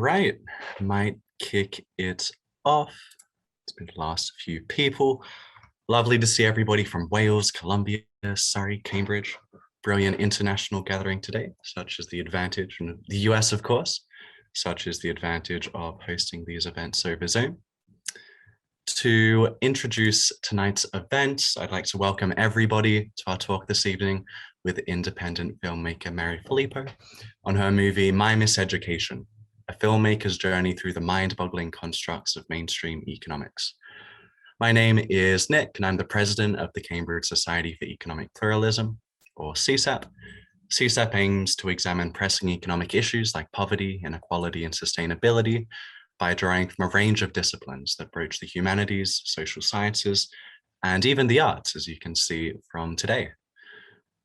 right, might kick it off. It's been the last few people. Lovely to see everybody from Wales, Colombia, Surrey, Cambridge. Brilliant international gathering today, such as the advantage, and the US, of course, such as the advantage of hosting these events over Zoom. To introduce tonight's event, I'd like to welcome everybody to our talk this evening with independent filmmaker Mary Filippo on her movie My Miseducation, a filmmaker's journey through the mind-boggling constructs of mainstream economics. My name is Nick, and I'm the president of the Cambridge Society for Economic Pluralism, or CSEP. CSEP aims to examine pressing economic issues like poverty, inequality, and sustainability by drawing from a range of disciplines that broach the humanities, social sciences, and even the arts, as you can see from today.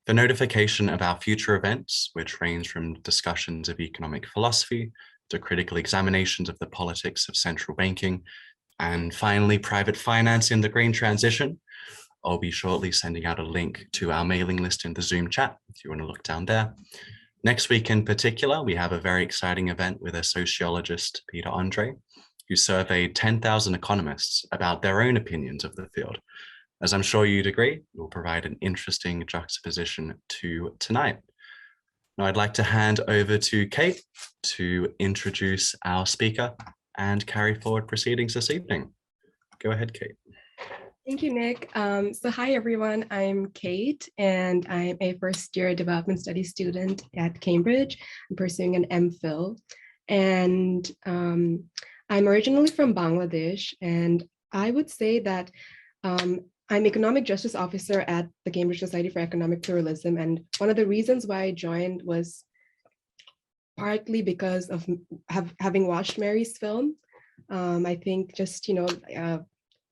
The notification of our future events, which range from discussions of economic philosophy to critical examinations of the politics of central banking, and finally, private finance in the green transition. I'll be shortly sending out a link to our mailing list in the Zoom chat if you want to look down there. Next week in particular, we have a very exciting event with a sociologist, Peter Andre, who surveyed 10,000 economists about their own opinions of the field. As I'm sure you'd agree, it will provide an interesting juxtaposition to tonight. Now I'd like to hand over to Kate to introduce our speaker and carry forward proceedings this evening. Go ahead, Kate. Thank you, Nick. So hi, everyone. I'm Kate, and I'm a first-year development studies student at Cambridge. I'm pursuing an MPhil, and I'm originally from Bangladesh, and I would say that I'm Economic Justice Officer at the Cambridge Society for Economic Pluralism, and one of the reasons why I joined was partly because of having watched Mary's film. I think just,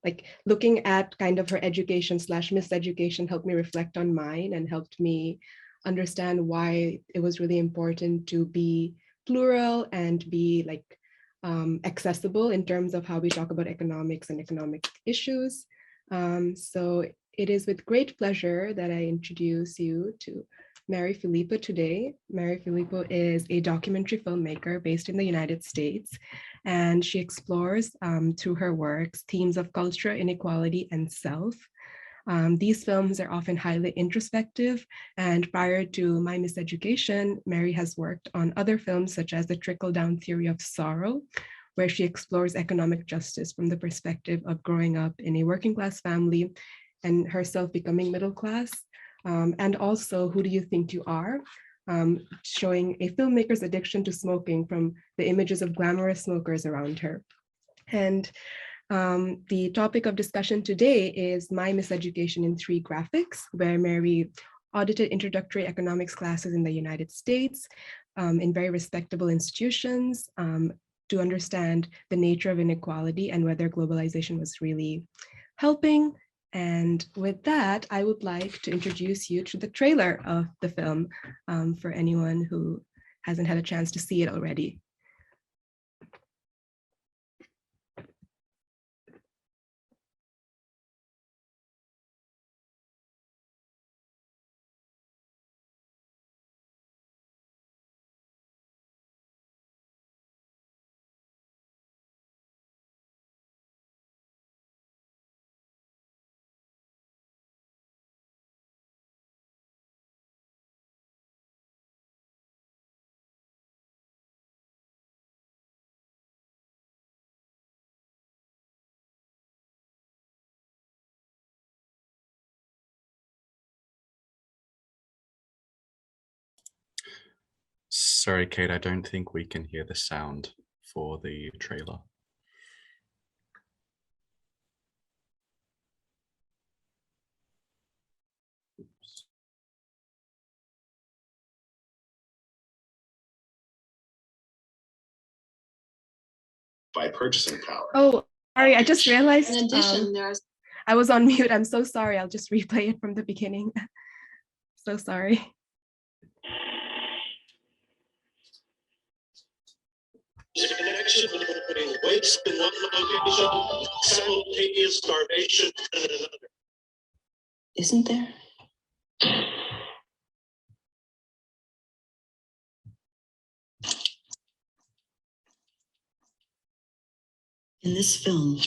like looking at kind of her education / miseducation helped me reflect on mine and helped me understand why it was really important to be plural and be like accessible in terms of how we talk about economics and economic issues. So it is with great pleasure that I introduce you to Mary Filippo today. Mary Filippo is a documentary filmmaker based in the United States, and she explores through her works themes of culture, inequality, and self. These films are often highly introspective, and prior to My Miseducation, Mary has worked on other films such as The Trickle-Down Theory of Sorrow, where she explores economic justice from the perspective of growing up in a working class family and herself becoming middle class. And also, Who Do You Think You Are? Showing a filmmaker's addiction to smoking from the images of glamorous smokers around her. And the topic of discussion today is My Miseducation in 3 graphics, where Mary audited introductory economics classes in the United States in very respectable institutions to understand the nature of inequality and whether globalization was really helping. And with that, I would like to introduce you to the trailer of the film for anyone who hasn't had a chance to see it already. Sorry, Kate, I don't think we can hear the sound for the trailer. Oops. By purchasing power. Oh, sorry, I just realized In addition, there's I was on mute. I'm so sorry. I'll just replay it from the beginning. So sorry. There's a connection between waste in one location, simultaneous starvation in another. isn't there? In this film,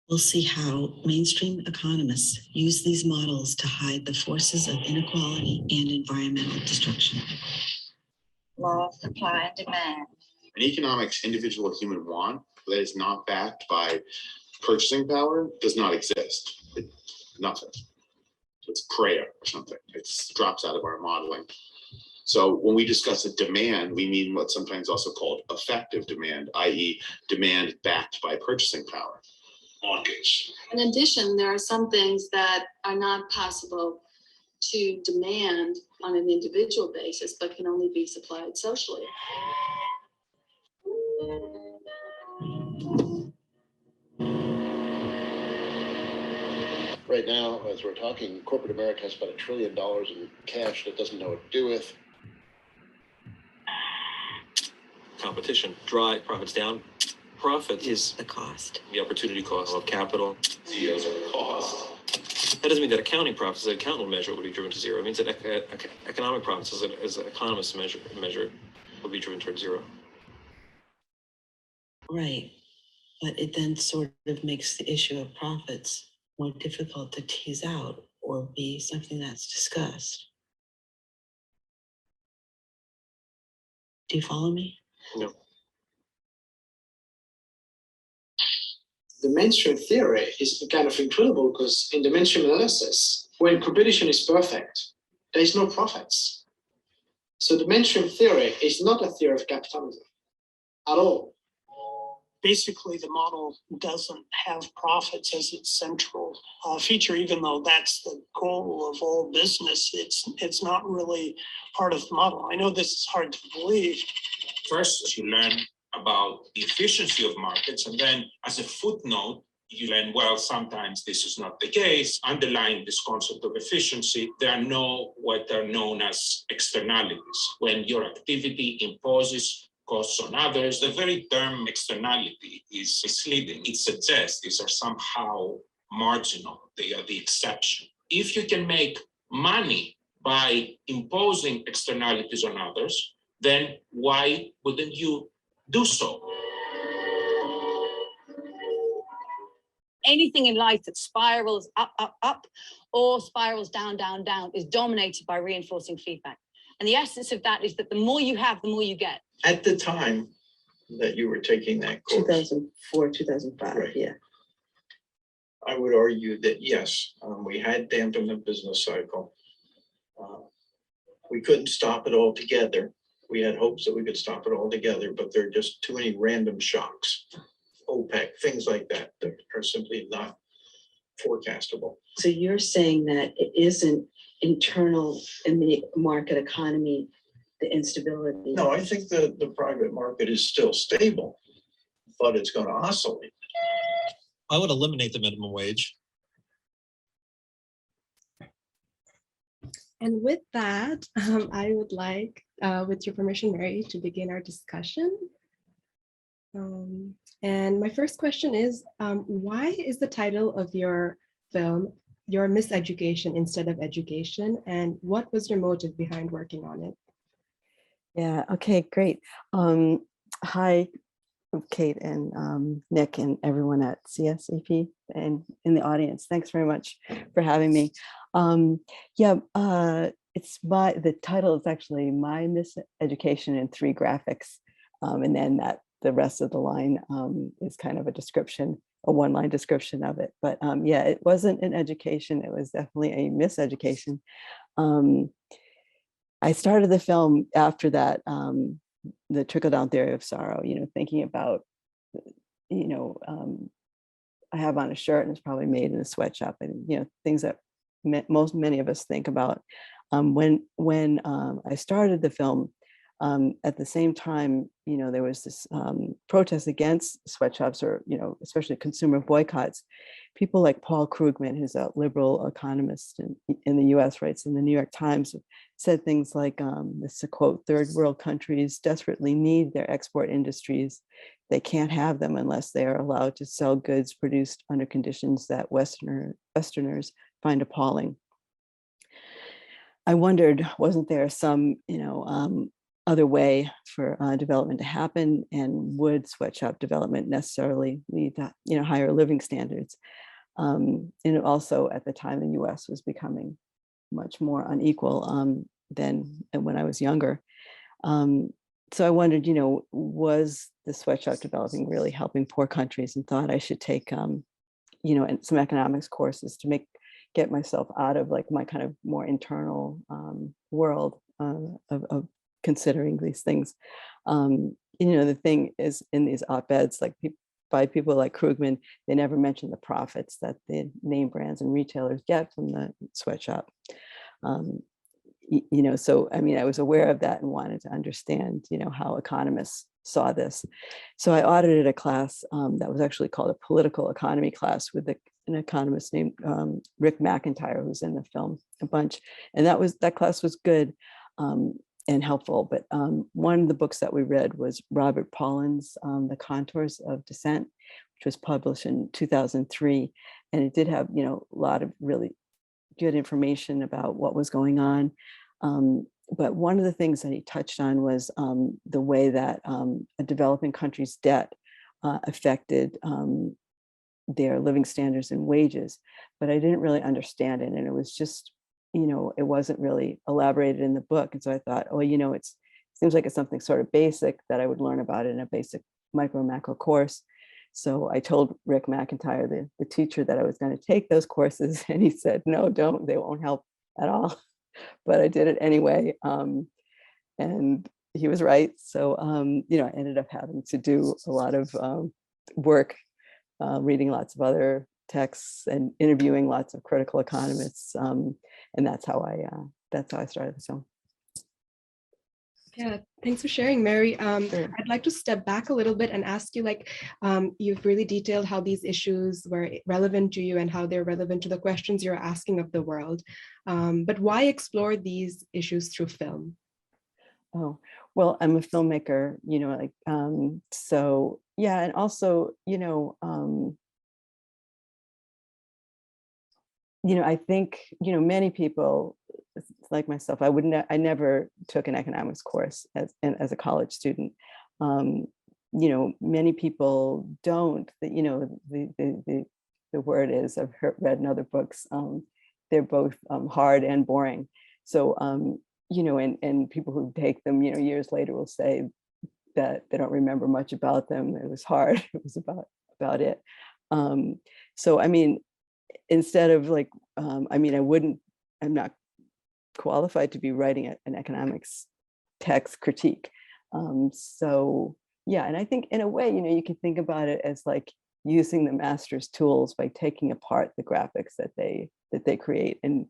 we'll see how mainstream economists use these models to hide the forces of inequality and environmental destruction. Law of supply and demand. An economics individual human want that is not backed by purchasing power does not exist. It's nothing. It's prayer or something. It drops out of our modeling. So when we discuss a demand, we mean what's sometimes also called effective demand, i.e. demand backed by purchasing power. Mortgage. In addition, there are some things that are not possible to demand on an individual basis, but can only be supplied socially. Right now, as we're talking, corporate America has about $1 trillion in cash that doesn't know what to do with. Competition, drive profits down. Profit is The cost. the opportunity cost of capital. CEOs are cost. That doesn't mean that accounting profits, as an accountant will measure, would be driven to zero. It means that economic profits, as economists measure, will be driven towards zero. Right. But it then sort of makes the issue of profits more difficult to tease out or be something that's discussed. Do you follow me? No. The mainstream theory is kind of incredible because in the mainstream analysis, when competition is perfect, there is no profits. So the mainstream theory is not a theory of capitalism at all. Basically, the model doesn't have profits as its central feature, even though that's the goal of all business. It's not really part of the model. I know this is hard to believe. First, you learn about the efficiency of markets, and then as a footnote, you learn, well, sometimes this is not the case. Underlying this concept of efficiency, there are what are known as externalities. When your activity imposes costs on others, the very term externality is misleading. It suggests these are somehow marginal. They are the exception. If you can make money by imposing externalities on others, then why wouldn't you do so? Anything in life that spirals up, up, up, or spirals down, down, down is dominated by reinforcing feedback. And the essence of that is that the more you have, the more you get. At the time that you were taking that course, 2004, 2005, Right. yeah. I would argue that yes, we had dampened the business cycle. We couldn't stop it altogether. We had hopes that we could stop it altogether, but there are just too many random shocks. OPEC, things like that are simply not forecastable. So you're saying that it isn't internal in the market economy, the instability? No, I think the private market is still stable, but it's going to oscillate. I would eliminate the minimum wage. And with that, I would like, with your permission, Mary, to begin our discussion. And my first question is, why is the title of your film, Your Miseducation Instead of Education? And what was your motive behind working on it? Yeah, okay, great. Hi, Kate and Nick and everyone at CSAP and in the audience. Thanks very much for having me. It's the title is actually My Miseducation in 3 graphics. And then the rest of the line is kind of a description, a one-line description of it. But yeah, it wasn't an education. It was definitely a miseducation. I started the film after that, the trickle-down theory of sorrow, thinking about, I have on a shirt and it's probably made in a sweatshop, and, things that many of us think about. When I started the film, at the same time, there was this protest against sweatshops, or, especially consumer boycotts. People like Paul Krugman, who's a liberal economist in the US, writes in the New York Times, said things like, this is a quote, "Third world countries desperately need their export industries. They can't have them unless they are allowed to sell goods produced under conditions that Westerners find appalling." I wondered, wasn't there some, other way for development to happen, and would sweatshop development necessarily lead to higher living standards? And also at the time, the US was becoming much more unequal than when I was younger. So I wondered, was the sweatshop developing really helping poor countries, and thought I should take, some economics courses to get myself out of like my kind of more internal world of considering these things. The thing is, in these op-eds, like by people like Krugman, they never mention the profits that the name brands and retailers get from the sweatshop. So I mean, I was aware of that and wanted to understand, how economists saw this. So I audited a class that was actually called a political economy class with an economist named Rick McIntyre, who's in the film a bunch. And that class was good and helpful. But one of the books that we read was Robert Paulin's The Contours of Dissent, which was published in 2003. And it did have, a lot of really good information about what was going on. But one of the things that he touched on was the way that a developing country's debt affected their living standards and wages. But I didn't really understand it. And it was just, it wasn't really elaborated in the book. And so I thought, it seems like it's something sort of basic that I would learn about in a basic micro and macro course. So I told Rick McIntyre, the teacher, that I was going to take those courses, and he said, no, don't, they won't help at all. But I did it anyway. And he was right. So, I ended up having to do a lot of work, reading lots of other texts and interviewing lots of critical economists. And that's how I started the film. Yeah, thanks for sharing, Mary. Sure. I'd like to step back a little bit and ask you, you've really detailed how these issues were relevant to you and how they're relevant to the questions you're asking of the world. But why explore these issues through film? Oh, well, I'm a filmmaker, so yeah, and also, I think, many people like myself, I never took an economics course as a college student. Many people don't, the word is, I've read in other books, they're both hard and boring. So, and people who take them, years later will say that they don't remember much about them. It was hard, it was about it. So, I mean, instead of I'm not qualified to be writing an economics text critique. So yeah, and I think in a way, you can think about it as like using the master's tools by taking apart the graphics that they create and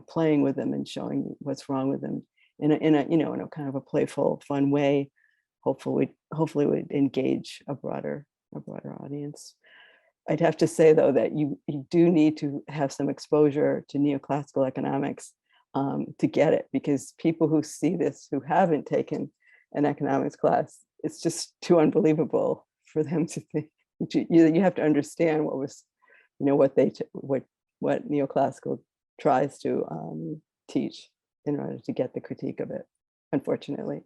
playing with them and showing what's wrong with them in a kind of a playful, fun way. Hopefully would engage a broader audience. I'd have to say, though, that you do need to have some exposure to neoclassical economics to get it, because people who see this, who haven't taken an economics class, it's just too unbelievable for them to think. You have to understand what neoclassical tries to teach in order to get the critique of it, unfortunately.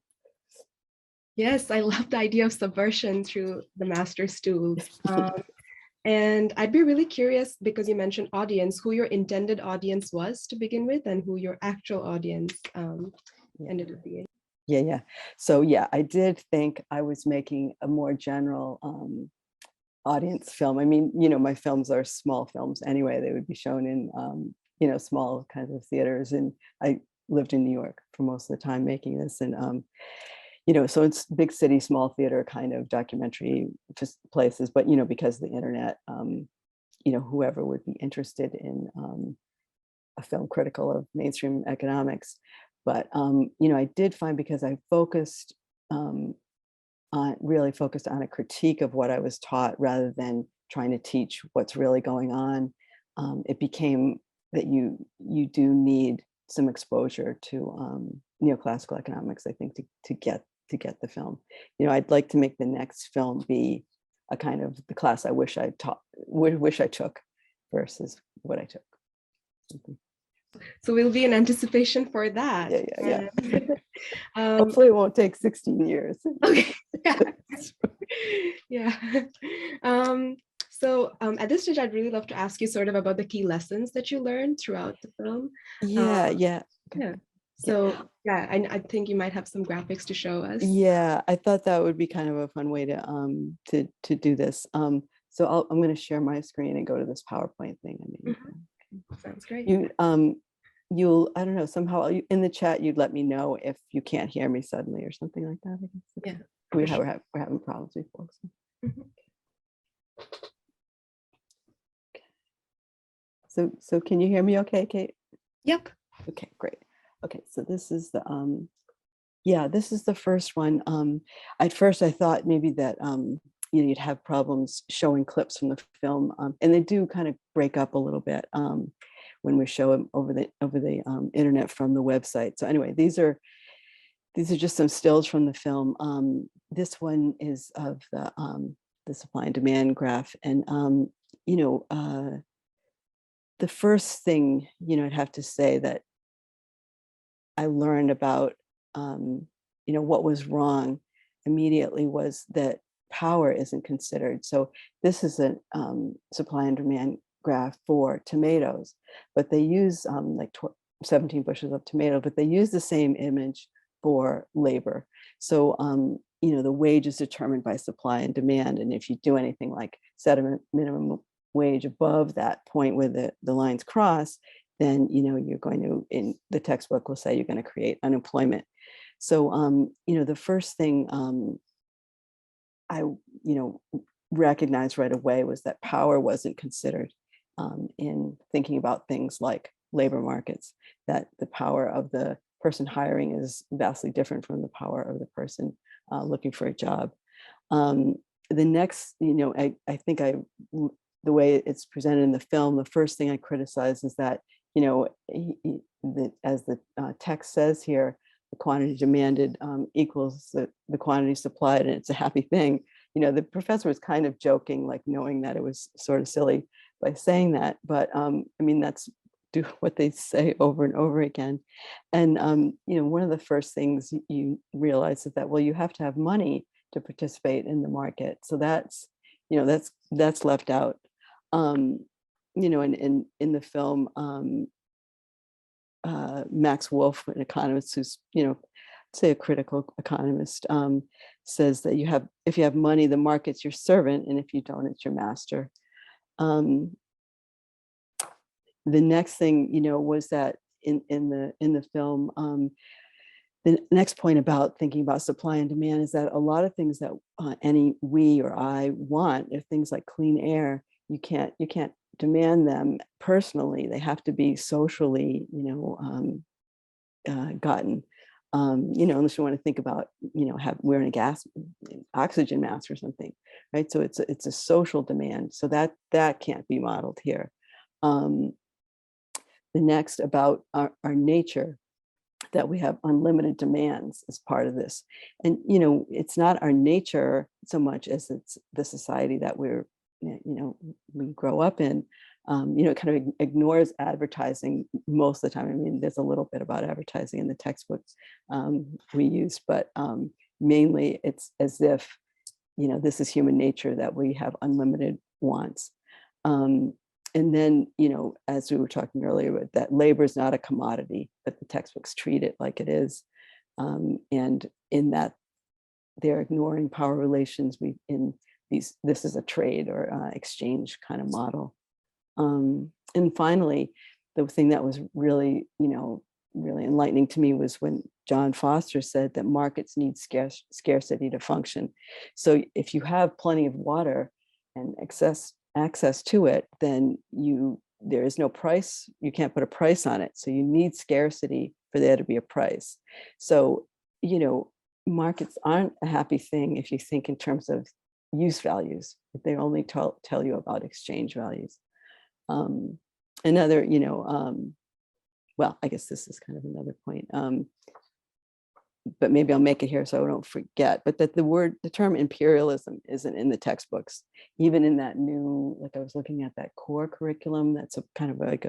Yes, I love the idea of subversion through the master's tools. And I'd be really curious, because you mentioned audience, who your intended audience was to begin with, and who your actual audience ended up being. Yeah. So yeah, I did think I was making a more general audience film. I mean, my films are small films anyway. They would be shown in, small kinds of theaters. And I lived in New York for most of the time making this. And so it's big city, small theater kind of documentary places, but, because of the internet, whoever would be interested in a film critical of mainstream economics. But, I did find, because I really focused on a critique of what I was taught rather than trying to teach what's really going on, it became that you do need some exposure to neoclassical economics, I think, to get the film. I'd like to make the next film be a kind of the class I wish I took versus what I took. So we'll be in anticipation for that. Yeah. Hopefully it won't take 16 years. Okay. Yeah. So at this stage, I'd really love to ask you sort of about the key lessons that you learned throughout the film. Yeah. Yeah. So yeah, I think you might have some graphics to show us. Yeah, I thought that would be kind of a fun way to do this. So I'm going to share my screen and go to this PowerPoint thing. I mean, sounds great. You'll I don't know, somehow in the chat you'd let me know if you can't hear me suddenly or something like that. I guess. Yeah, we're having problems with folks. So can you hear me okay, Kate? Yep. Okay, great. Okay, so this is the yeah, this is the first one. At first I thought maybe that you'd have problems showing clips from the film, and they do kind of break up a little bit when we show them over the internet from the website. So anyway, these are just some stills from the film. This one is of the supply and demand graph, and the first thing I'd have to say that I learned about what was wrong immediately was that power isn't considered. So this is a supply and demand graph for tomatoes, but they use like 17 bushels of tomato, but they use the same image for labor. So the wage is determined by supply and demand, and if you do anything like set a minimum wage above that point where the lines cross, then you're going to, in the textbook will say, you're going to create unemployment. So the first thing I recognized right away was that power wasn't considered in thinking about things like labor markets, that the power of the person hiring is vastly different from the power of the person looking for a job. The next, I think the way it's presented in the film, the first thing I criticize is that, as the text says here, the quantity demanded equals the quantity supplied, and it's a happy thing. The professor was kind of joking, like knowing that it was sort of silly by saying that, but I mean, that's do what they say over and over again. And one of the first things you realize is that, well, you have to have money to participate in the market. So that's left out. And in the film, Max Wolf, an economist who's, say a critical economist, says that if you have money, the market's your servant, and if you don't, it's your master. The next thing, was that in the film, the next point about thinking about supply and demand is that a lot of things that we or I want are things like clean air. You can't demand them personally. They have to be socially, gotten. Unless you want to think about, wearing a oxygen mask or something, right? So it's a social demand. So that can't be modeled here. The next about our nature, that we have unlimited demands as part of this. And, it's not our nature so much as it's the society that we grow up in. It kind of ignores advertising most of the time. I mean, there's a little bit about advertising in the textbooks we use, but mainly it's as if, this is human nature, that we have unlimited wants. And then, as we were talking earlier, that labor is not a commodity, but the textbooks treat it like it is. And in that, they're ignoring power relations. This is a trade or exchange kind of model. And finally, the thing that was really, really enlightening to me was when John Foster said that markets need scarcity to function. So if you have plenty of water and access to it, then there is no price. You can't put a price on it. So you need scarcity for there to be a price. So, markets aren't a happy thing if you think in terms of use values. They only tell you about exchange values. Another, well, I guess this is kind of another point. But maybe I'll make it here so I don't forget, but that the term imperialism isn't in the textbooks, even in that new, like I was looking at that core curriculum, that's a kind of like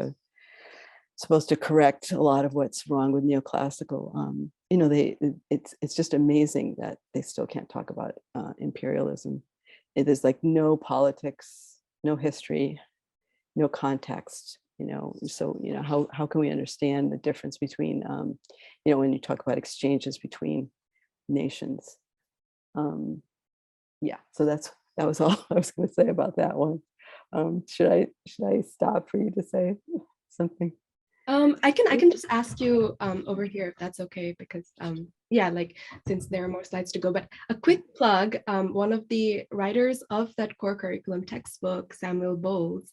supposed to correct a lot of what's wrong with neoclassical. you know, it's just amazing that they still can't talk about imperialism. There's like no politics, no history, no context, you know. So, you know, how can we understand the difference between, you know, when you talk about exchanges between nations? Yeah, so that was all I was going to say about that one. Should I stop for you to say something? I can just ask you over here if that's okay, because yeah, like since there are more slides to go, but a quick plug. One of the writers of that core curriculum textbook, Samuel Bowles,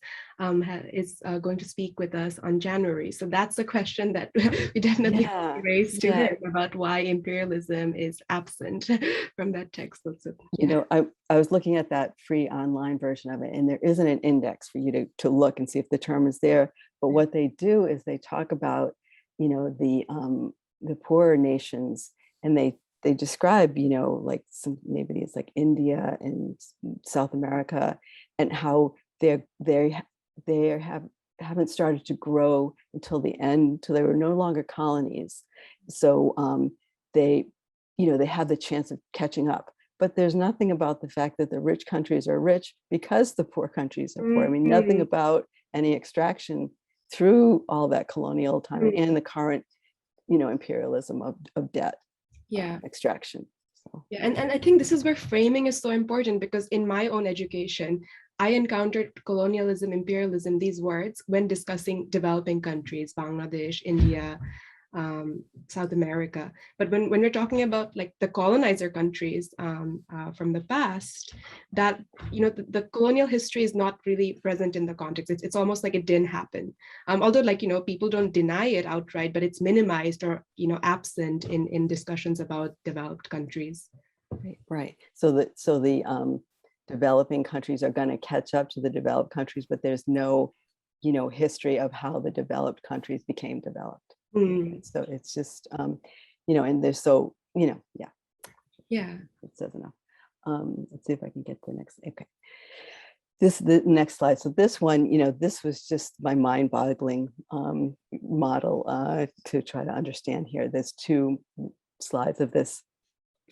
is going to speak with us on January. So that's a question that we definitely raised to him about why imperialism is absent from that textbook. So, you know, I was looking at that free online version of it, and there isn't an index for you to look and see if the term is there. But what they do is they talk about, you know, the poorer nations, and they describe, you know, like maybe it's like India and South America, and how they haven't started to grow until the end, till they were no longer colonies. So they, you know, they have the chance of catching up. But there's nothing about the fact that the rich countries are rich because the poor countries are poor. I mean, nothing about any extraction through all that colonial time and the current, you know, imperialism of debt extraction. So. Yeah, and I think this is where framing is so important, because in my own education, I encountered colonialism, imperialism, these words when discussing developing countries, Bangladesh, India, South America. But when we're talking about like the colonizer countries from the past, that, you know, the colonial history is not really present in the context. It's almost like it didn't happen. Although, like, you know, people don't deny it outright, but it's minimized or, you know, absent in discussions about developed countries. Right. So the developing countries are going to catch up to the developed countries, but there's no, you know, history of how the developed countries became developed. So it's just, you know, and there's so, you know, yeah, it says enough. Let's see if I can get the next. Okay, the next slide. So this one, you know, this was just my mind-boggling model to try to understand here. There's two slides of this,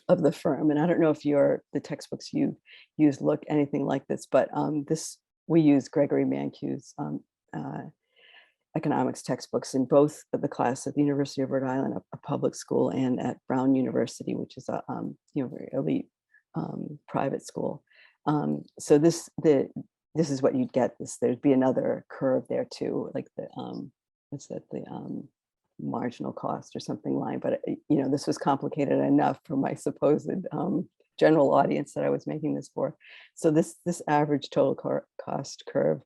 of the firm, and I don't know if the textbooks you use look anything like this, but we use Gregory Mankiw's economics textbooks in both of the class at the University of Rhode Island, a public school, and at Brown University, which is a you know, very elite private school. So this is what you'd get. There'd be another curve there too, like the what's that, the marginal cost or something line. But you know, this was complicated enough for my supposed general audience that I was making this for. So this average total cost curve,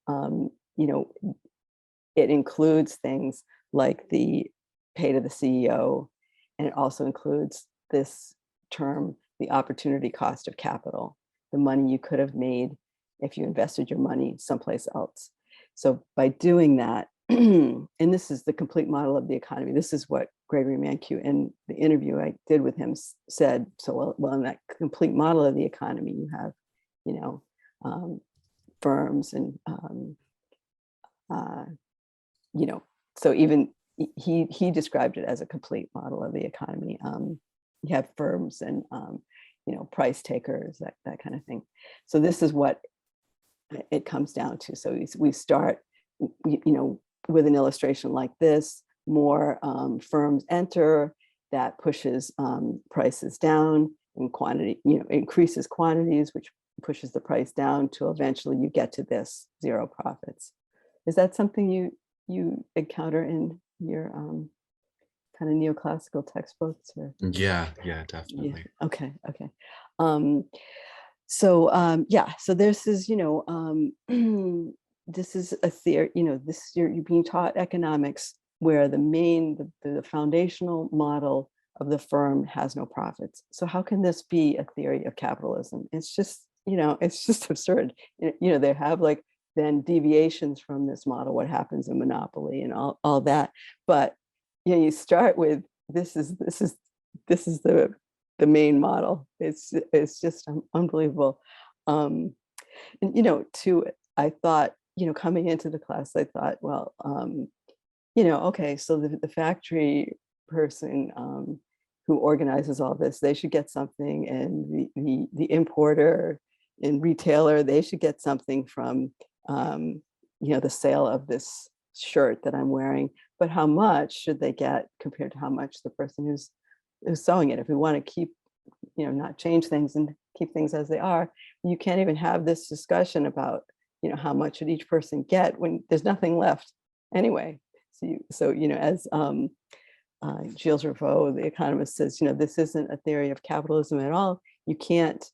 you know, it includes things like the pay to the CEO, and it also includes this term, the opportunity cost of capital, the money you could have made if you invested your money someplace else. So by doing that, and this is the complete model of the economy, this is what Gregory Mankiw in the interview I did with him said. So well, in that complete model of the economy, you have, you know, firms and you know, so even he described it as a complete model of the economy. You have firms and you know, price takers, that kind of thing. So this is what it comes down to. So we start, you know, with an illustration like this. More firms enter, that pushes prices down in quantity, you know, increases quantities, which pushes the price down till eventually you get to this zero profits. Is that something you encounter in your kind of neoclassical textbooks? Or? Yeah, definitely. Yeah. Okay. So so this is, you know, this is a theory, you know, you're being taught economics where the foundational model of the firm has no profits. So how can this be a theory of capitalism? It's just, you know, it's just absurd. You know, they have like then deviations from this model, what happens in monopoly and all that. But you know, you start with this is the main model. It's just unbelievable. And you know, I thought, you know, coming into the class, I thought, well, you know, okay, so the factory person, who organizes all this, they should get something, and the importer and retailer, they should get something from the sale of this shirt that I'm wearing. But how much should they get compared to how much the person who's sewing it? If we want to keep, not change things and keep things as they are, you can't even have this discussion about, how much should each person get when there's nothing left anyway. So as Gilles Rivaux, the economist, says, this isn't a theory of capitalism at all. You can't,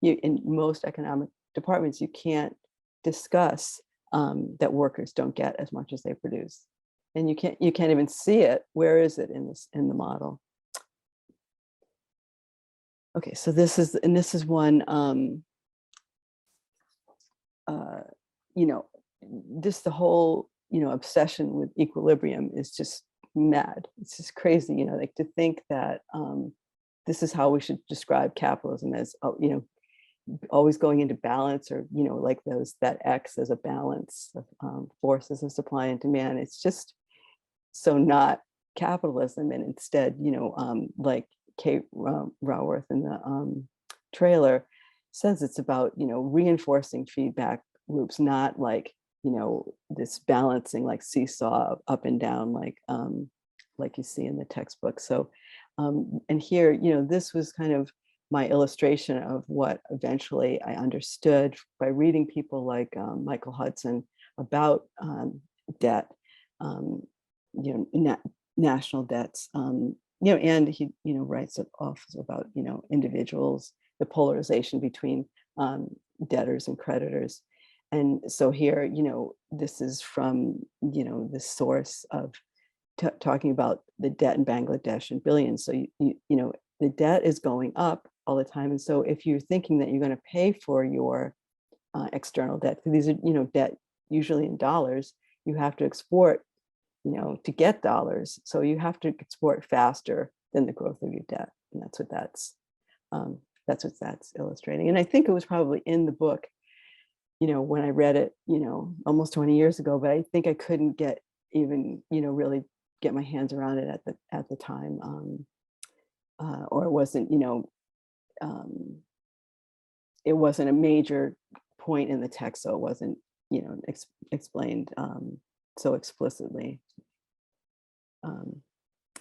in most economic departments, you can't discuss that workers don't get as much as they produce, and you can't even see it. Where is it in the model? Okay, so this is one. Just the whole obsession with equilibrium is just mad. It's just crazy, like to think that this is how we should describe capitalism, as always going into balance, or like that X as a balance of forces of supply and demand. It's just so not capitalism. And instead, like Kate Raworth in the trailer says, it's about reinforcing feedback loops, not like this balancing like seesaw up and down, like you see in the textbook. So and here, this was kind of my illustration of what eventually I understood by reading people like Michael Hudson about debt, national debts, and he writes also about individuals, the polarization between debtors and creditors. And so here, this is from the source of talking about the debt in Bangladesh in billions. So the debt is going up all the time. And so if you're thinking that you're going to pay for your external debt, because these are debt usually in dollars, you have to export to get dollars. So you have to export faster than the growth of your debt. And that's what that's illustrating. And I think it was probably in the book, when I read it, almost 20 years ago, but I think I couldn't get even, really get my hands around it at the time. Or it wasn't, it wasn't a major point in the text. So it wasn't, explained so explicitly.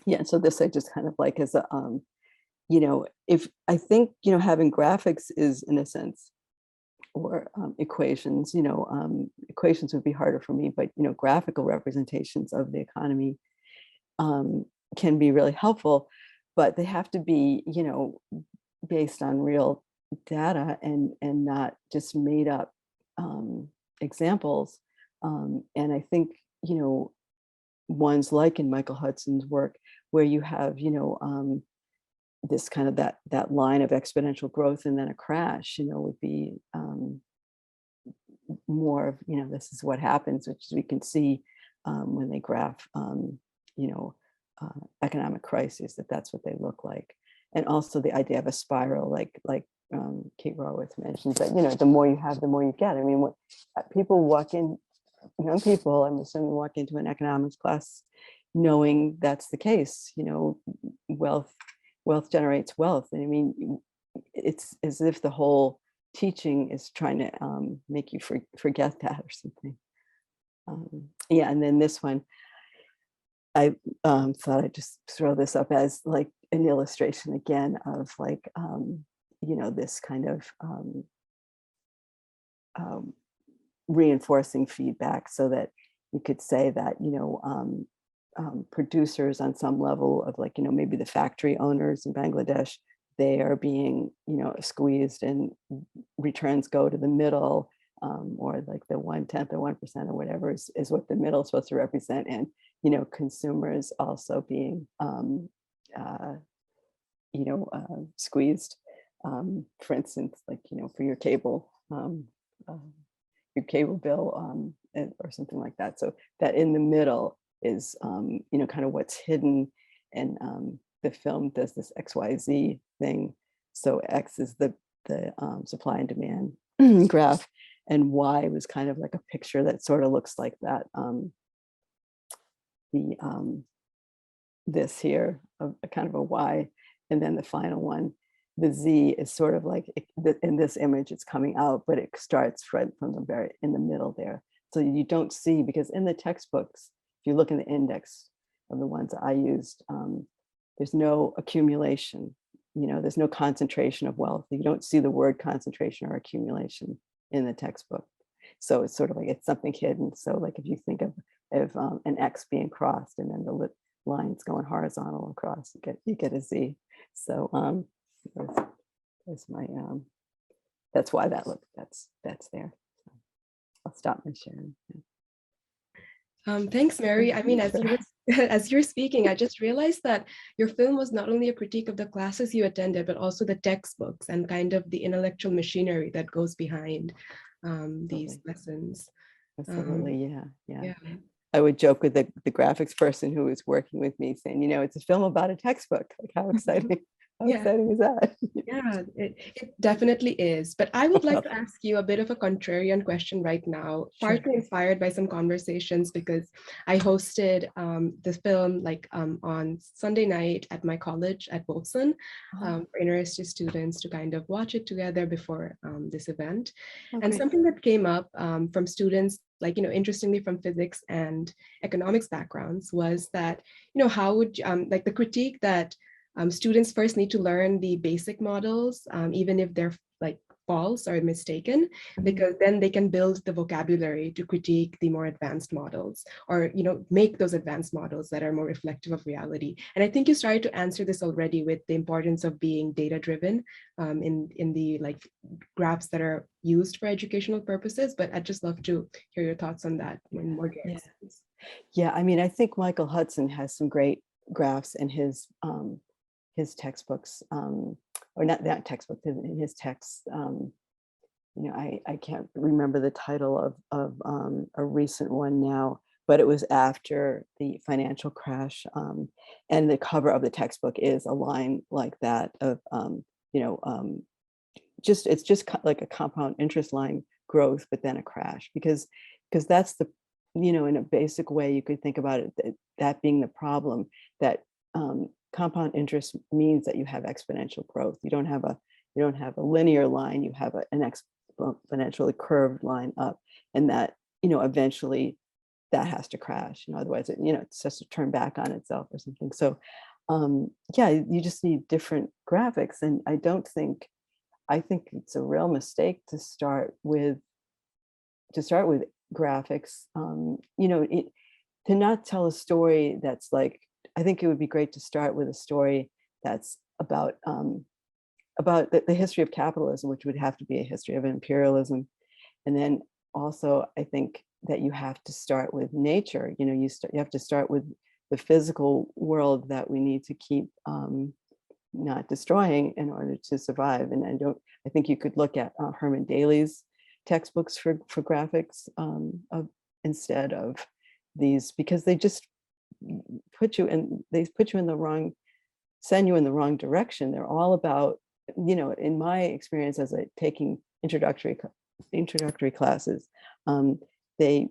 Yeah, so this I just kind of like as a, if I think, having graphics is in a sense, or equations, equations would be harder for me, but, graphical representations of the economy can be really helpful, but they have to be, based on real data and not just made up examples. And I think, ones like in Michael Hudson's work, where you have, this kind of that line of exponential growth and then a crash, would be more of, this is what happens, which we can see when they graph, economic crises, that's what they look like. And also the idea of a spiral, like Kate Raworth mentions, that the more you have, the more you get. I mean, what people walk in, young people, I'm assuming, walk into an economics class knowing that's the case. Wealth generates wealth. And I mean, it's as if the whole teaching is trying to make you forget that or something. Yeah, and then this one, I thought I'd just throw this up as like an illustration again of like, this kind of reinforcing feedback, so that you could say that, producers on some level of like, maybe the factory owners in Bangladesh, they are being, squeezed, and returns go to the middle, or like the 1/10 or 1% or whatever is what the middle is supposed to represent. And, consumers also being, squeezed, for instance, like, for your cable bill, or something like that. So that in the middle is, kind of what's hidden. And the film does this XYZ thing. So X is the supply and demand graph, and Y was kind of like a picture that sort of looks like that. this here, a kind of a Y, and then the final one, the Z is sort of like, in this image, it's coming out, but it starts right from the very, in the middle there. So you don't see, because in the textbooks, if you look in the index of the ones I used, there's no accumulation, there's no concentration of wealth. You don't see the word concentration or accumulation in the textbook. So it's sort of like, it's something hidden. So like if you think of an X being crossed and then the lines going horizontal across, you get a Z. So there's my, that's why that's there. So I'll stop my sharing. Thanks, Mary. I mean, as you were speaking, I just realized that your film was not only a critique of the classes you attended, but also the textbooks and kind of the intellectual machinery that goes behind these lessons. Absolutely, yeah. I would joke with the graphics person who was working with me saying, it's a film about a textbook. Like how exciting. How exciting is that? Yeah, it definitely is. But I would like to ask you a bit of a contrarian question right now, partly inspired by some conversations, because I hosted the film on Sunday night at my college at Wilson for university students to kind of watch it together before this event. And something that came up from students, interestingly from physics and economics backgrounds, was that, how would like the critique that students first need to learn the basic models, even if they're false or mistaken, because then they can build the vocabulary to critique the more advanced models, or make those advanced models that are more reflective of reality. And I think you started to answer this already with the importance of being data-driven in the graphs that are used for educational purposes. But I'd just love to hear your thoughts on that in more depth. Yeah, I mean, I think Michael Hudson has some great graphs in his textbooks, or not that textbook, in his texts. I can't remember the title of a recent one now, but it was after the financial crash, and the cover of the textbook is a line like that of it's just like a compound interest line growth, but then a crash, because that's the, in a basic way you could think about it, that being the problem, that compound interest means that you have exponential growth. You don't have a linear line, you have an exponentially curved line up, and that eventually that has to crash, otherwise it's just to turn back on itself or something. So yeah, you just need different graphics. And I think it's a real mistake to start with graphics, to not tell a story that's like, I think it would be great to start with a story that's about the history of capitalism, which would have to be a history of imperialism. And then also, I think that you have to start with nature. You have to start with the physical world that we need to keep not destroying in order to survive. And I think you could look at Herman Daly's textbooks for graphics instead of these, because they just send you in the wrong direction. They're all about, in my experience as taking introductory classes, they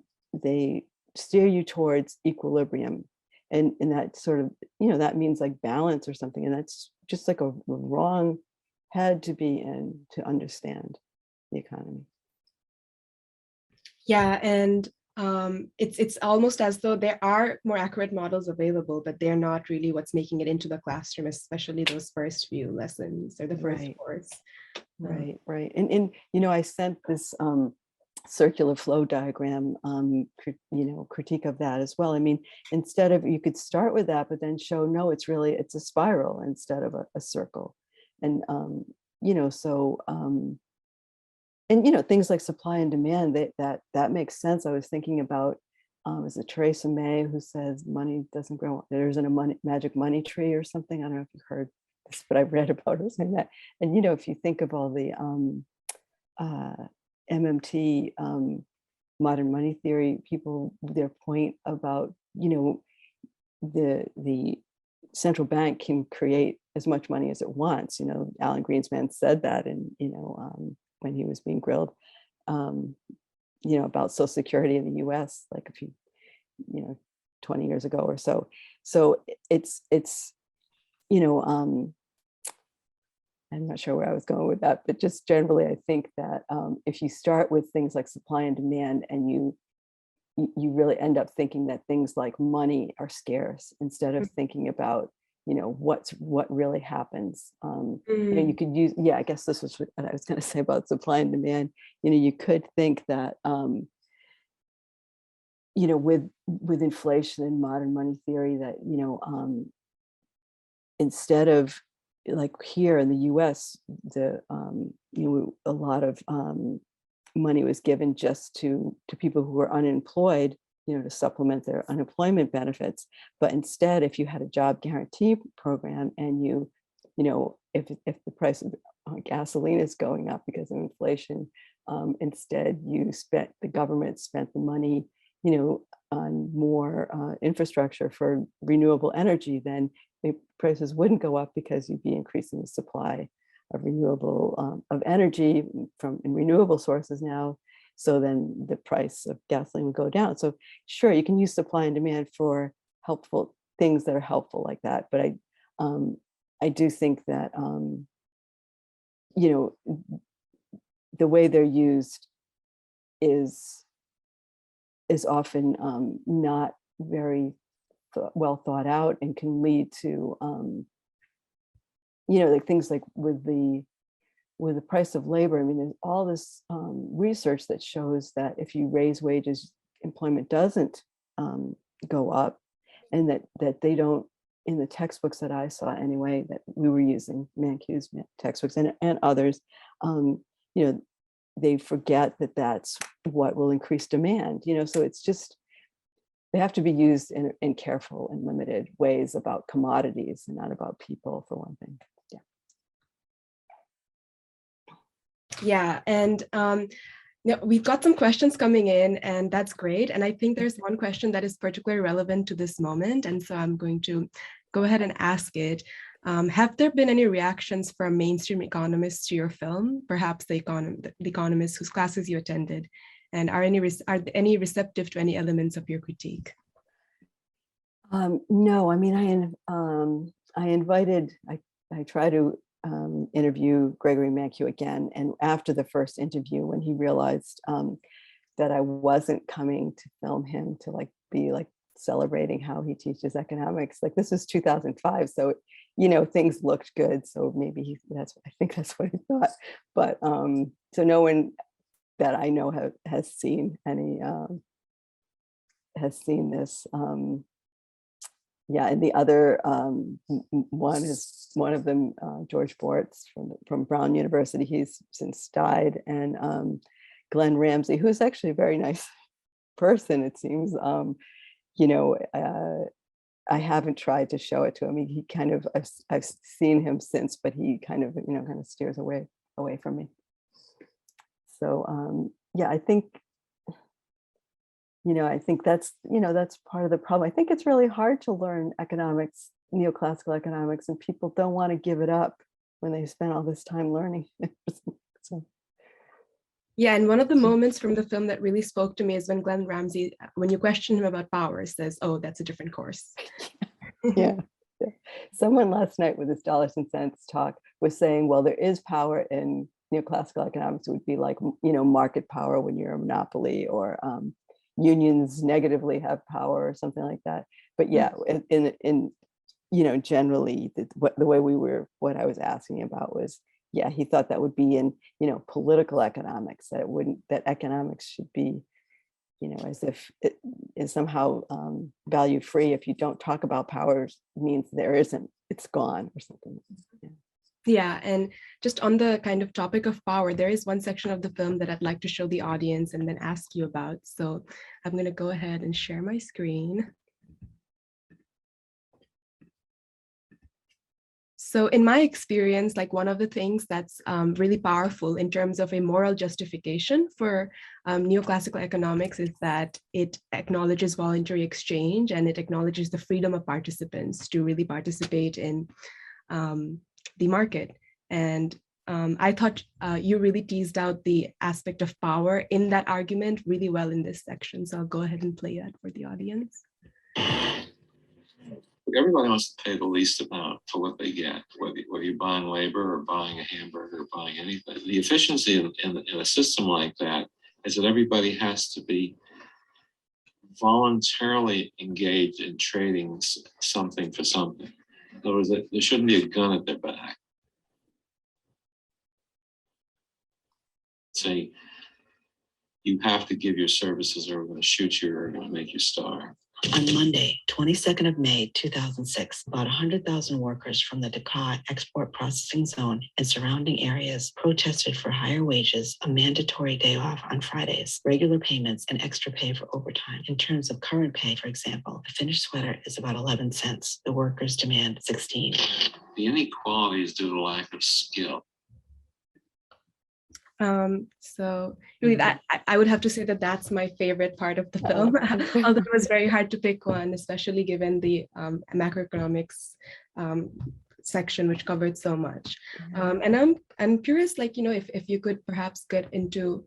steer you towards equilibrium, and that sort of, that means like balance or something, and that's just like a wrong head to be in to understand the economy. Yeah, and it's almost as though there are more accurate models available, but they're not really what's making it into the classroom, especially those first few lessons or the first course. Right. And I sent this circular flow diagram, critique of that as well. I mean, instead of, you could start with that, but then show, no, it's a spiral instead of a circle. And, things like supply and demand, that makes sense. I was thinking about, is it Theresa May who says money doesn't grow, there isn't a magic money tree or something? I don't know if you've heard this, but I've read about her saying that. And, if you think of all the MMT, modern money theory people, their point about, the central bank can create as much money as it wants. Alan Greenspan said that, and when he was being grilled, about Social Security in the U.S. like a few, 20 years ago or so. So it's you know, I'm not sure where I was going with that, but just generally, I think that if you start with things like supply and demand, and you really end up thinking that things like money are scarce instead of thinking about, you know, what really happens. You know, you could use, yeah, I guess this was what I was going to say about supply and demand. You know, you could think that, you know, with inflation and modern money theory, that, you know, instead of, like here in the US, the you know, a lot of money was given just to people who were unemployed, you know, to supplement their unemployment benefits. But instead, if you had a job guarantee program, and you know, if the price of gasoline is going up because of inflation, instead the government spent the money, you know, on more infrastructure for renewable energy, then the prices wouldn't go up, because you'd be increasing the supply of renewable of energy from renewable sources now. So then the price of gasoline would go down. So sure, you can use supply and demand for helpful things that are helpful like that. But I do think that you know, the way they're used is often not very well thought out, and can lead to you know, like things like with the price of labor. I mean, there's all this research that shows that if you raise wages, employment doesn't go up, and that they don't, in the textbooks that I saw anyway, that we were using, Mancu's textbooks and others, you know, they forget that that's what will increase demand, you know. So it's just, they have to be used in careful and limited ways about commodities, and not about people, for one thing. Yeah, and we've got some questions coming in, and that's great. And I think there's one question that is particularly relevant to this moment, and so I'm going to go ahead and ask it. Have there been any reactions from mainstream economists to your film, perhaps the economists whose classes you attended, and are any receptive to any elements of your critique? No, I mean, I try to interview Gregory Mankiw again, and after the first interview, when he realized that I wasn't coming to film him to like be like celebrating how he teaches economics, like this was 2005, so you know, things looked good, so maybe I think that's what he thought. But so no one that I know has seen any has seen this. Yeah, and the other one of them, George Bortz from Brown University. He's since died, and Glenn Ramsey, who's actually a very nice person, it seems. You know, I haven't tried to show it to him. He kind of, I've seen him since, but he kind of, you know, kind of steers away from me. So yeah, I think, you know, I think that's, you know, that's part of the problem. I think it's really hard to learn economics, neoclassical economics, and people don't want to give it up when they spend all this time learning. So. Yeah, and one of the moments from the film that really spoke to me is when Glenn Ramsey, when you question him about power, says, "Oh, that's a different course." Yeah. Someone last night with this dollars and cents talk was saying, well, there is power in neoclassical economics. It would be like, you know, market power when you're a monopoly, or unions negatively have power, or something like that. But yeah, in you know, generally the way what I was asking about was, yeah, he thought that would be in, you know, political economics, that it wouldn't, that economics should be, you know, as if it is somehow value free. If you don't talk about power, means there isn't, it's gone or something. Yeah. Yeah, and just on the kind of topic of power, there is one section of the film that I'd like to show the audience and then ask you about. So I'm going to go ahead and share my screen. So in my experience, like one of the things that's really powerful in terms of a moral justification for neoclassical economics is that it acknowledges voluntary exchange, and it acknowledges the freedom of participants to really participate in the market. And I thought you really teased out the aspect of power in that argument really well in this section. So I'll go ahead and play that for the audience. Everybody wants to pay the least amount for what they get, whether you're buying labor or buying a hamburger or buying anything. The efficiency in a system like that is that everybody has to be voluntarily engaged in trading something for something. In other words, there shouldn't be a gun at their back. Say, you have to give your services or we're going to shoot you or we're going to make you starve. On Monday, 22nd of May, 2006, about 100,000 workers from the Dakar export processing zone and surrounding areas protested for higher wages, a mandatory day off on Fridays, regular payments, and extra pay for overtime. In terms of current pay, for example, a finished sweater is about 11 cents. The workers demand 16. The inequality is due to lack of skill. So really that I would have to say that that's my favorite part of the film, although it was very hard to pick one, especially given the macroeconomics section, which covered so much. And I'm curious, like, you know, if you could perhaps get into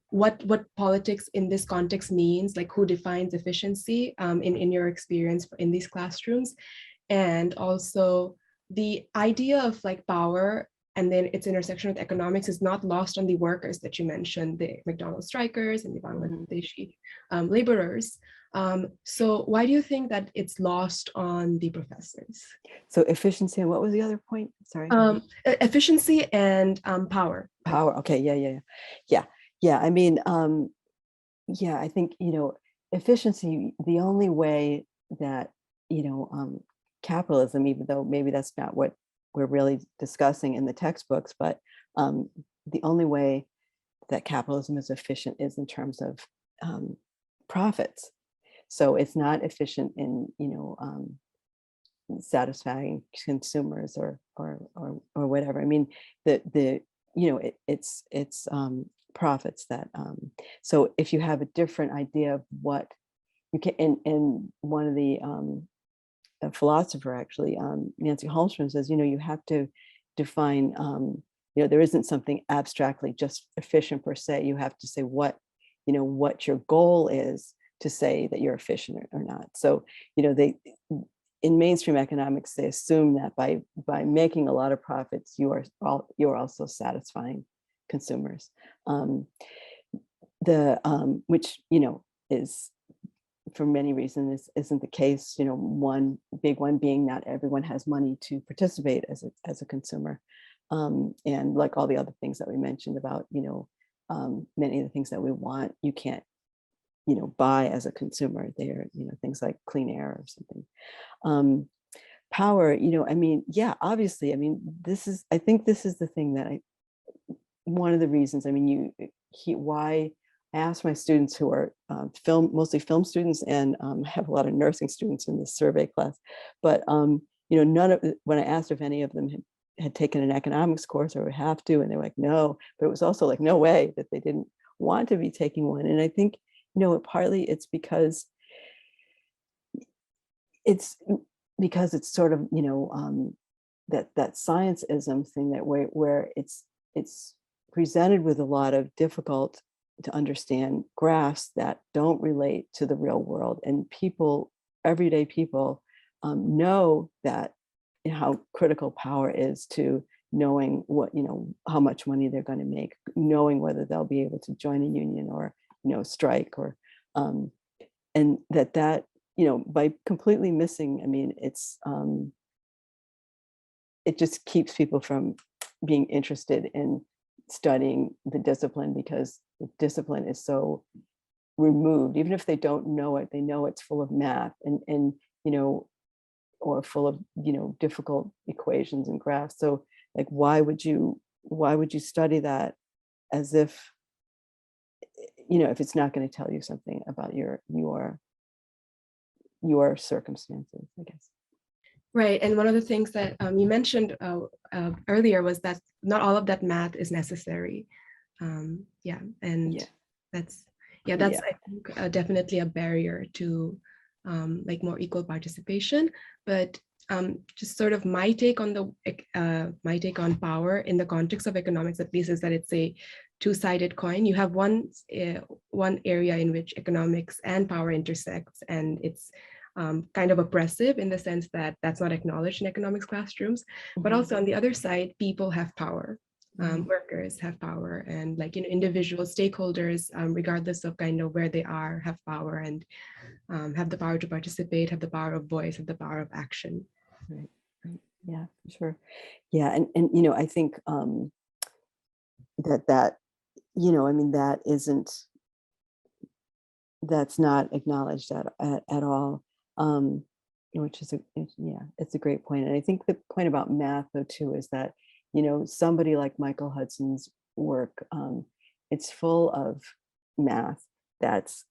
what politics in this context means, like who defines efficiency in your experience in these classrooms, and also the idea of like power and then its intersection with economics is not lost on the workers that you mentioned, the McDonald's strikers and the Bangladeshi laborers. So why do you think that it's lost on the professors? So efficiency, and what was the other point? Sorry. Efficiency and power. Power. Okay. Yeah. I mean, yeah, I think, you know, efficiency, the only way that, you know, capitalism, even though maybe that's not what we're really discussing in the textbooks, but the only way that capitalism is efficient is in terms of profits. So it's not efficient in, you know, satisfying consumers or whatever. I mean, the you know, it's profits that. So if you have a different idea of what you can, and one of the a philosopher actually, Nancy Holmstrom, says, you know, you have to define, you know, there isn't something abstractly just efficient per se. You have to say what, you know, what your goal is to say that you're efficient or not. So, you know, they, in mainstream economics, they assume that by making a lot of profits, you're also satisfying consumers. Which, you know, is, for many reasons, isn't the case. You know, one big one being not everyone has money to participate as a consumer, and like all the other things that we mentioned about, you know, many of the things that we want, you can't, you know, buy as a consumer. They're, you know, things like clean air or something. Power, you know, I mean, yeah, obviously, I mean, I think this is the thing that one of the reasons, I mean, why I asked my students who are mostly film students, and have a lot of nursing students in this survey class, but you know, when I asked if any of them had taken an economics course or would have to, and they were like, no, but it was also like, no way that they didn't want to be taking one. And I think, you know, partly it's because it's sort of, you know, that scienceism thing, that where it's presented with a lot of difficult to understand graphs that don't relate to the real world, and people, everyday people, know that, you know, how critical power is to knowing what, you know, how much money they're going to make, knowing whether they'll be able to join a union or, you know, strike, or and that, you know, by completely missing, I mean, it's it just keeps people from being interested in studying the discipline, because the discipline is so removed. Even if they don't know it, they know it's full of math and you know, or full of, you know, difficult equations and graphs. So like, why would you study that as if, you know, if it's not going to tell you something about your circumstances, I guess. Right, and one of the things that you mentioned earlier was that not all of that math is necessary. Yeah, and Yeah. that's I think definitely a barrier to like more equal participation. But just sort of my take on power in the context of economics, at least, is that it's a two-sided coin. You have one area in which economics and power intersects, and it's kind of oppressive in the sense that that's not acknowledged in economics classrooms. But also on the other side, people have power. Workers have power, and like, you know, individual stakeholders, regardless of kind of where they are, have power, and have the power to participate, have the power of voice, have the power of action. Right. Yeah, for sure. Yeah, and you know, I think that you know, I mean, that's not acknowledged at all. Which is it's a great point. And I think the point about math though too is that, you know, somebody like Michael Hudson's work, it's full of math that's,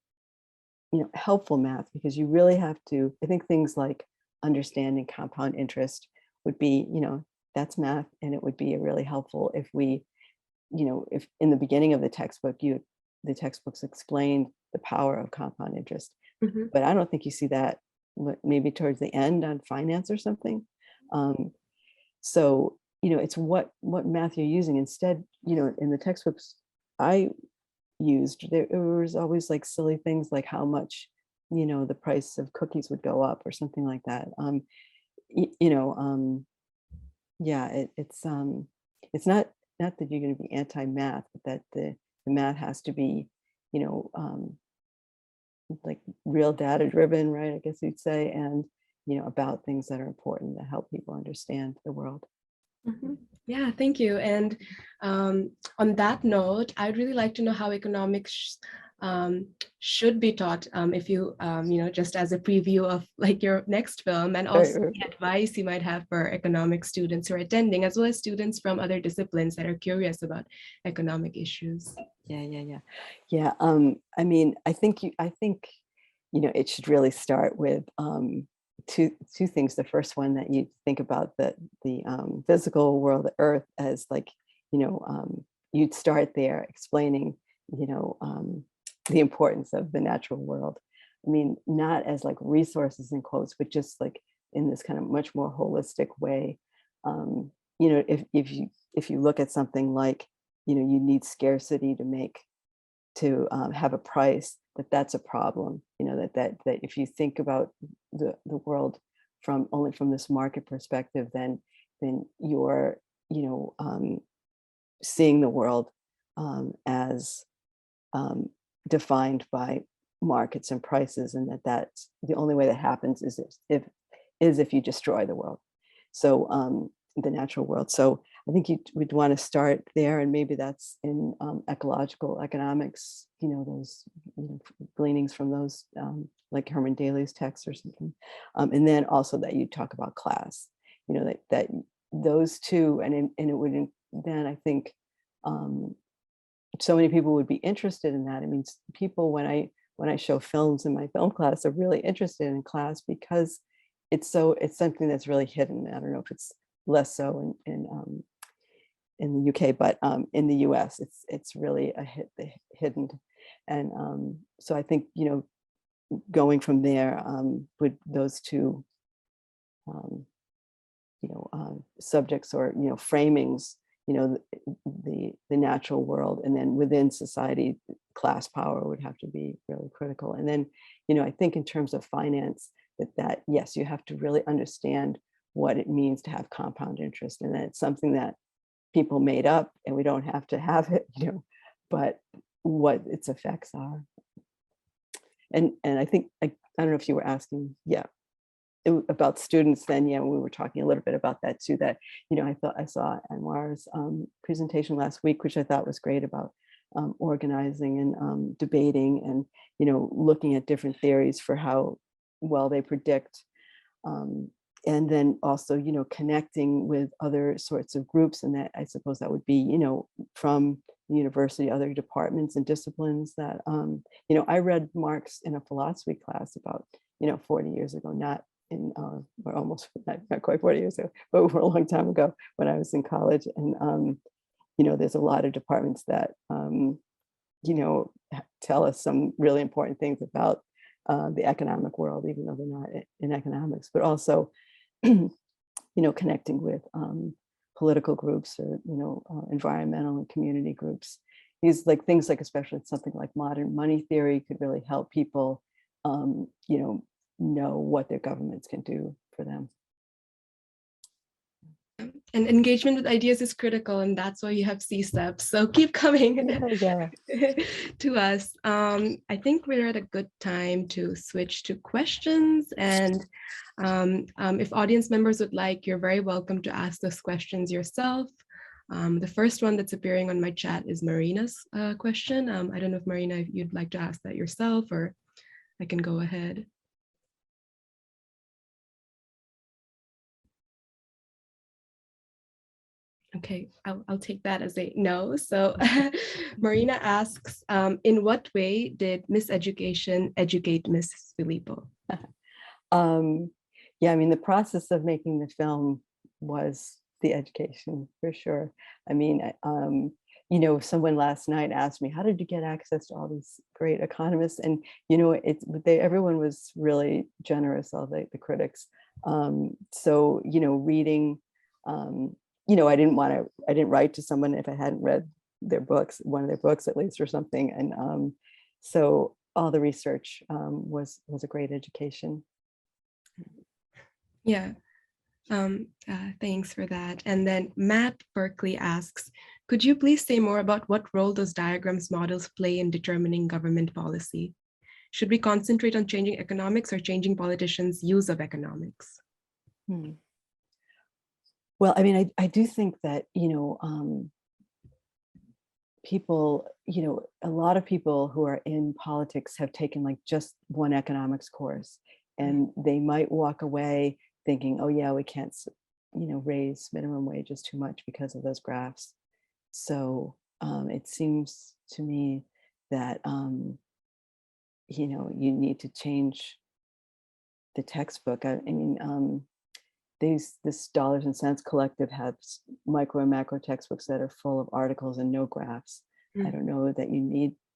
you know, helpful math, because you really have to, I think things like understanding compound interest would be, you know, that's math, and it would be really helpful if we, you know, if in the beginning of the textbook, the textbooks explained the power of compound interest. But I don't think you see that maybe towards the end on finance or something. So, you know, it's what math you're using. Instead, you know, in the textbooks I used, there was always like silly things like how much, you know, the price of cookies would go up or something like that. You know, yeah, it's not that you're going to be anti-math, but that the math has to be, you know, like real data driven, right? I guess you'd say, and, you know, about things that are important that help people understand the world. Yeah, thank you. And on that note, I'd really like to know how economics should be taught, if you, you know, just as a preview of like your next film, and also the advice you might have for economic students who are attending, as well as students from other disciplines that are curious about economic issues. Yeah. I mean, I think, you know, it should really start with two things. The first one, that you think about the physical world, the earth, as like, you know, you'd start there explaining, you know, the importance of the natural world. I mean, not as like resources in quotes, but just like in this kind of much more holistic way. You know, if you look at something like, you know, you need scarcity to have a price, that's a problem. You know, that if you think about the world only from this market perspective, then you're, you know, seeing the world as defined by markets and prices, and that's the only way that happens is if you destroy the world. So the natural world. So I think you would want to start there, and maybe that's in ecological economics, you know, those, you know, gleanings from those, like Herman Daly's text or something. And then also that you talk about class, you know, that those two, and it would, then I think so many people would be interested in that. I mean, people, when I show films in my film class, are really interested in class because it's something that's really hidden. I don't know if it's less so in the UK, but in the US, it's really hidden. And so I think, you know, going from there with those two, you know, subjects, or, you know, framings, you know, the natural world, and then within society, class power would have to be really critical. And then, you know, I think in terms of finance, that yes, you have to really understand what it means to have compound interest, and that it's something that people made up, and we don't have to have it, you know, but what its effects are. And I think, I don't know if you were asking, about students, then we were talking a little bit about that too, that, you know, I saw Anwar's presentation last week, which I thought was great, about organizing and debating, and, you know, looking at different theories for how well they predict, and then also, you know, connecting with other sorts of groups. And that, I suppose that would be, you know, from the university, other departments and disciplines that, you know, I read Marx in a philosophy class about, you know, 40 years ago, not in, or almost not quite 40 years ago, but over a long time ago when I was in college. And, you know, there's a lot of departments that, you know, tell us some really important things about the economic world, even though they're not in economics, but also, you know, connecting with political groups, or, you know, environmental and community groups. These like things like, especially something like modern money theory, could really help people, you know, know what their governments can do for them. And engagement with ideas is critical, and that's why you have C-steps. So keep coming Yeah. to us. I think we're at a good time to switch to questions. And if audience members would like, you're very welcome to ask those questions yourself. The first one that's appearing on my chat is Marina's question. I don't know if Marina, if you'd like to ask that yourself, or I can go ahead. Okay, I'll take that as a no. So Marina asks, in what way did Miseducation educate Miss Filippo? Yeah, I mean, the process of making the film was the education for sure. I mean, you know, someone last night asked me, how did you get access to all these great economists? And, you know, everyone was really generous, all the critics. So, you know, reading, you know, I didn't write to someone if I hadn't read their books, one of their books at least or something. And so all the research was a great education. Yeah, thanks for that. And then Matt Berkeley asks, could you please say more about what role those diagrams models play in determining government policy? Should we concentrate on changing economics or changing politicians' use of economics? Well, I mean, I do think that, you know, people, you know, a lot of people who are in politics have taken like just one economics course, and they might walk away thinking, oh yeah, we can't, you know, raise minimum wages too much because of those graphs. So it seems to me that, you know, you need to change the textbook. I mean, this Dollars and Cents Collective has micro and macro textbooks that are full of articles and no graphs. I don't know that you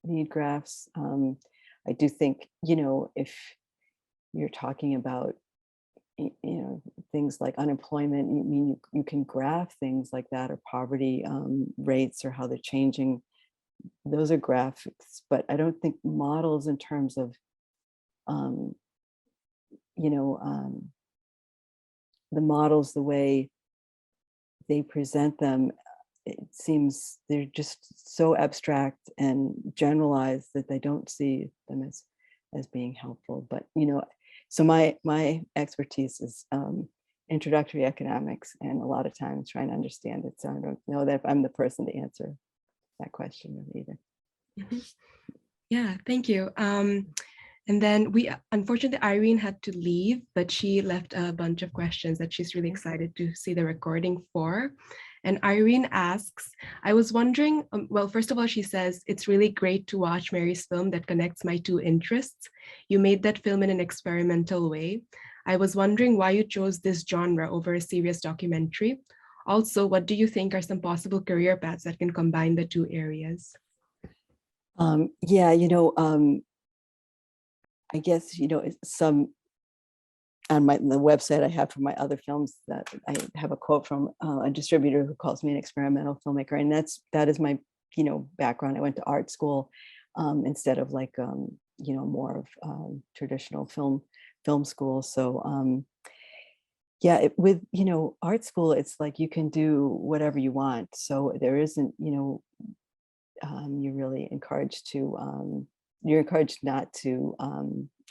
need graphs. I do think, you know, if you're talking about, you know, things like unemployment, you can graph things like that, or poverty rates, or how they're changing. Those are graphics, but I don't think models in terms of, you know, the models, the way they present them, it seems they're just so abstract and generalized that they don't see them as being helpful. But, you know, so my expertise is introductory economics, and a lot of times trying to understand it. So I don't know that if I'm the person to answer that question either. Yeah, thank you. And then unfortunately, Irene had to leave, but she left a bunch of questions that she's really excited to see the recording for. And Irene asks, I was wondering, well, first of all, she says, it's really great to watch Mary's film that connects my two interests. You made that film in an experimental way. I was wondering why you chose this genre over a serious documentary. Also, what do you think are some possible career paths that can combine the two areas? Yeah, you know, I guess, you know, some on the website I have for my other films, that I have a quote from a distributor who calls me an experimental filmmaker, and that is my, you know, background. I went to art school instead of like, you know, more of traditional film school. So yeah, with, you know, art school, it's like you can do whatever you want. So there isn't, you know, you're really encouraged to you're encouraged not to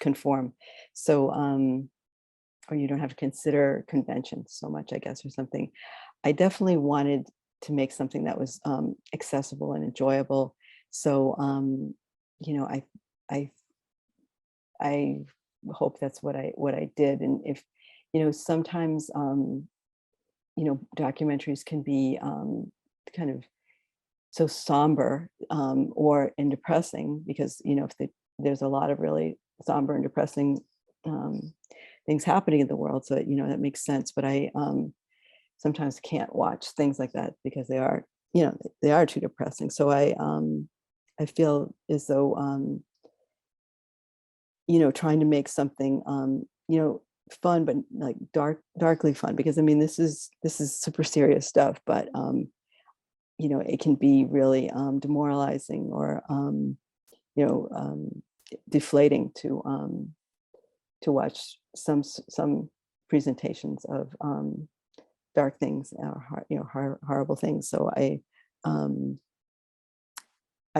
conform. So, or you don't have to consider conventions so much, I guess, or something. I definitely wanted to make something that was accessible and enjoyable. So, you know, I hope that's what I did. And if, you know, sometimes, you know, documentaries can be kind of so somber and depressing, because, you know, if there's a lot of really somber and depressing things happening in the world, so you know, that makes sense. But I sometimes can't watch things like that because they are, you know, they are too depressing. So I feel as though you know, trying to make something you know, fun, but like darkly fun, because I mean, this is super serious stuff, but you know, it can be really demoralizing or, you know, deflating to to watch some presentations of dark things or horrible things. So I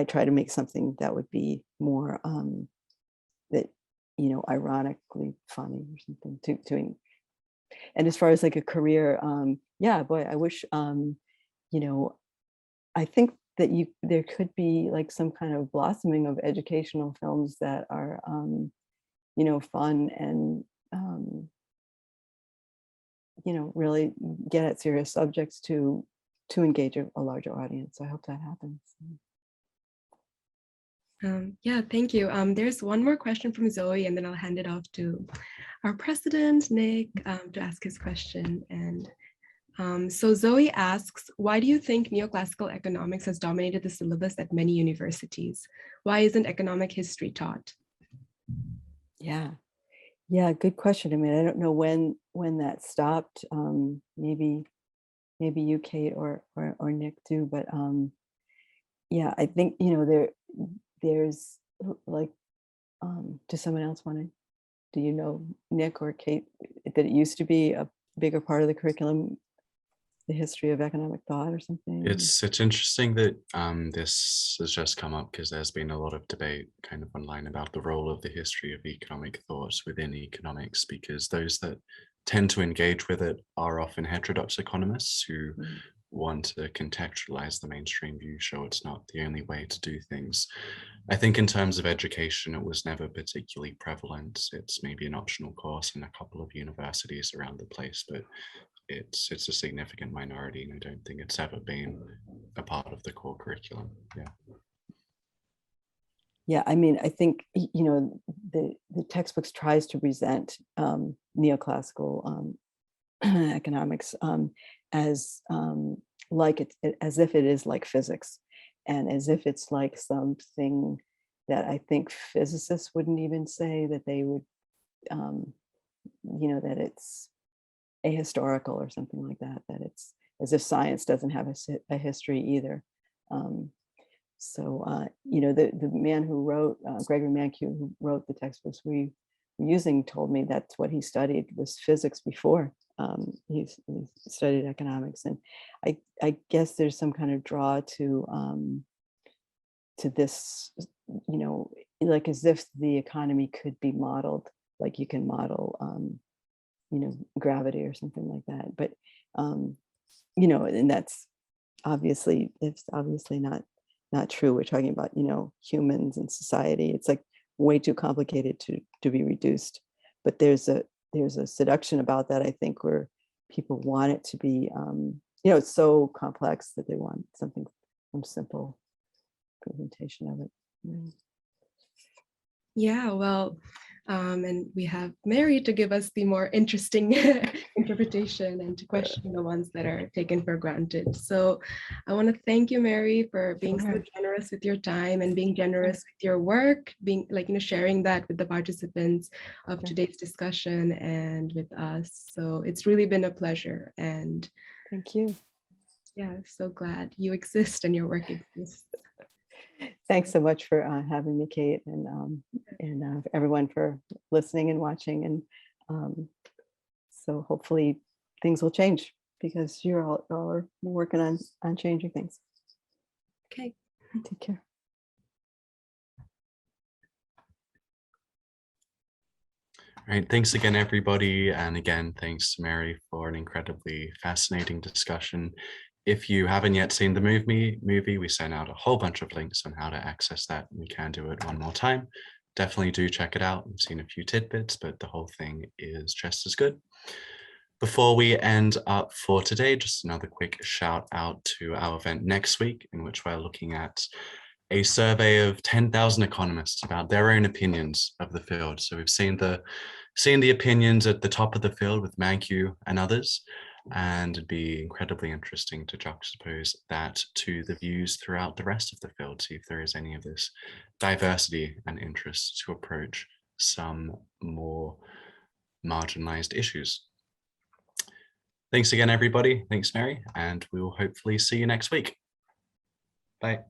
try to make something that would be more that ironically funny or something to and as far as like a career, yeah, boy, I wish I think that there could be like some kind of blossoming of educational films that are fun and really get at serious subjects to engage a larger audience. I hope that happens. Yeah, thank you. There's one more question from Zoe, and then I'll hand it off to our president, Nick, to ask his question. And so Zoe asks, why do you think neoclassical economics has dominated the syllabus at many universities? Why isn't economic history taught? Yeah, good question. I mean, I don't know when that stopped. Maybe you, Kate, or Nick too. But yeah, I think there's like, does someone else want to? Do you know, Nick or Kate, that it used to be a bigger part of the curriculum, the history of economic thought or something? It's interesting that this has just come up because there's been a lot of debate kind of online about the role of the history of economic thought within economics, because those that tend to engage with it are often heterodox economists who want to contextualize the mainstream view, show it's not the only way to do things. I think in terms of education, it was never particularly prevalent. It's maybe an optional course in a couple of universities around the place, but it's a significant minority, and I don't think it's ever been a part of the core curriculum. Yeah, I mean, I think the textbooks tries to present neoclassical economics as like as if it is like physics, and as if it's like something that I think physicists wouldn't even say that they would, that it's ahistorical or something like that, that it's as if science doesn't have a history either. So the man who wrote, Gregory Mankiw, who wrote the textbooks we were using, told me that's what he studied was physics before he studied economics. And I guess there's some kind of draw to this, like as if the economy could be modeled, like you can model gravity or something like that. But and that's obviously not true. We're talking about humans and society. It's like way too complicated to be reduced. But there's a seduction about that, I think, where people want it to be it's so complex that they want some simple presentation of it. Yeah, well, and we have Mary to give us the more interesting interpretation and to question the ones that are taken for granted. So I want to thank you, Mary, for being so generous with your time and being generous with your work, being sharing that with the participants of today's discussion and with us. So it's really been a pleasure. And thank you. Yeah, so glad you exist and your work exists. Thanks so much for having me, Kate, and everyone for listening and watching. And so hopefully things will change because you're all working on changing things. Okay. Take care. All right, thanks again, everybody. And again, thanks to Mary for an incredibly fascinating discussion. If you haven't yet seen the movie, we sent out a whole bunch of links on how to access that. We can do it one more time. Definitely do check it out. We've seen a few tidbits, but the whole thing is just as good. Before we end up for today, just another quick shout out to our event next week, in which we're looking at a survey of 10,000 economists about their own opinions of the field. So we've seen the opinions at the top of the field with Mankiw and others. And it'd be incredibly interesting to juxtapose that to the views throughout the rest of the field, see if there is any of this diversity and interest to approach some more marginalized issues. Thanks again, everybody. Thanks, Mary, and we will hopefully see you next week. Bye.